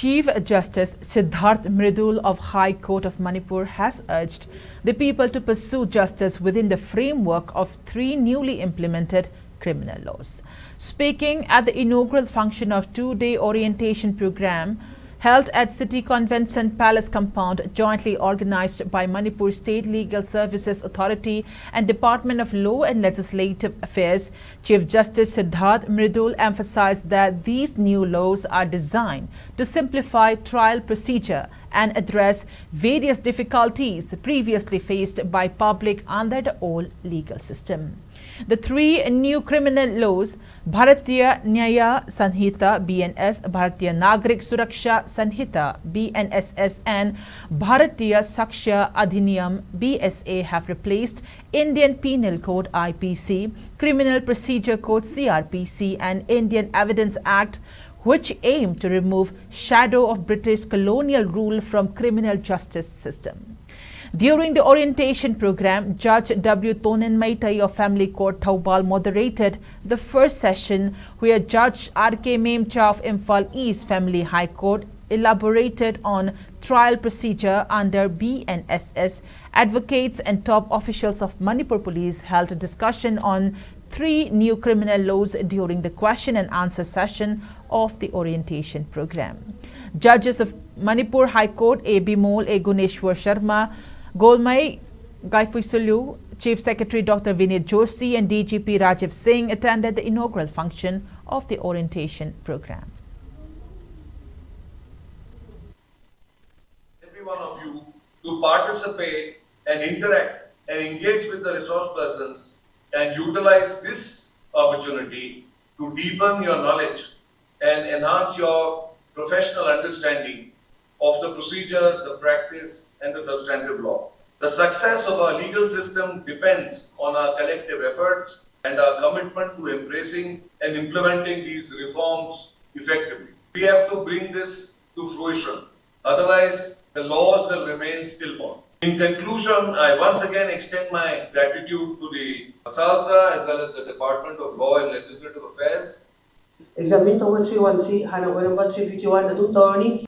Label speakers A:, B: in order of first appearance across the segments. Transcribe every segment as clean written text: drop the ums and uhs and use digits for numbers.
A: Chief Justice Siddharth Mridul of High Court of Manipur has urged the people to pursue justice within the framework of 3 newly implemented criminal laws. Speaking at the inaugural function of 2-day orientation program held at City Convention Palace compound, jointly organized by Manipur State Legal Services Authority and Department of Law and Legislative Affairs, Chief Justice Siddharth Mridul emphasized that these new laws are designed to simplify trial procedure and address various difficulties previously faced by public under the old legal system. The 3 new criminal laws, Bharatiya Nyaya Sanhita (BNS), Bharatiya Nagrik Suraksha Sanhita (BNSS) and Bharatiya Sakshya Adhiniyam (BSA) have replaced Indian Penal Code (IPC), Criminal Procedure Code (CRPC) and Indian Evidence Act, which aim to remove shadow of British colonial rule from criminal justice system. During the orientation program, Judge W. Tonen Maitai of Family Court Thoubal moderated the first session, where Judge R.K. Memcha of Imphal East Family High Court elaborated on trial procedure under BNSS. Advocates and top officials of Manipur Police held a discussion on 3 new criminal laws during the question and answer session of the orientation program. Judges of Manipur High Court A. Bimol, A. Guneshwar Sharma, Golmai Gaifuisulu, Chief Secretary Dr. Vinay Joshi and DGP Rajiv Singh attended the inaugural function of the orientation program.
B: Every one of you to participate and interact and engage with the resource persons and utilize this opportunity to deepen your knowledge and enhance your professional understanding of the procedures, the practice, and the substantive law. The success of our legal system depends on our collective efforts and our commitment to embracing and implementing these reforms effectively. We have to bring this to fruition. Otherwise, the laws will remain stillborn. In conclusion, I once again extend my gratitude to the SALSA as well as the Department of Law and Legislative Affairs.
C: Examine to 313, Hana 351, the Dutoni.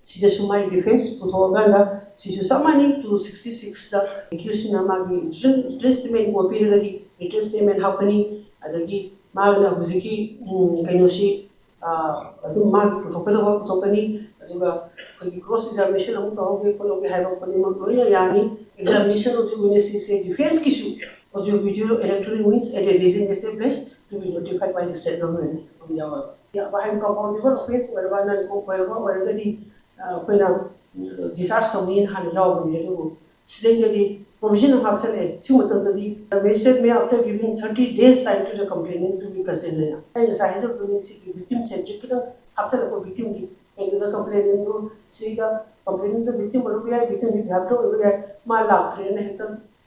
C: Sida sumai defense putoganda sisu samani to 66 the accused namagi statement mo period the statement happening adagi magna huziki kainoshi adu mag putokada putokani aduga cross examination amu toge konoge haiba pani mo toya yani examination of the witness defense issue of the video electronic means at a designated place to be notified by the state government of Java. Yeah, by compoundable offense where one and co disaster mean hand job the provision of Hapsale, the message may after giving 30 days time to the complainant to be present. And the size of the victim centric Hapsale victim and the complainant to see the complaining the victim will be a victim have to my love train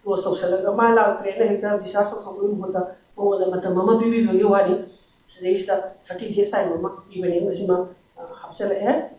C: was social my love train disaster of the over the Matamama Bibi Yogi. So they 30 days time even in the Sima Hapsale.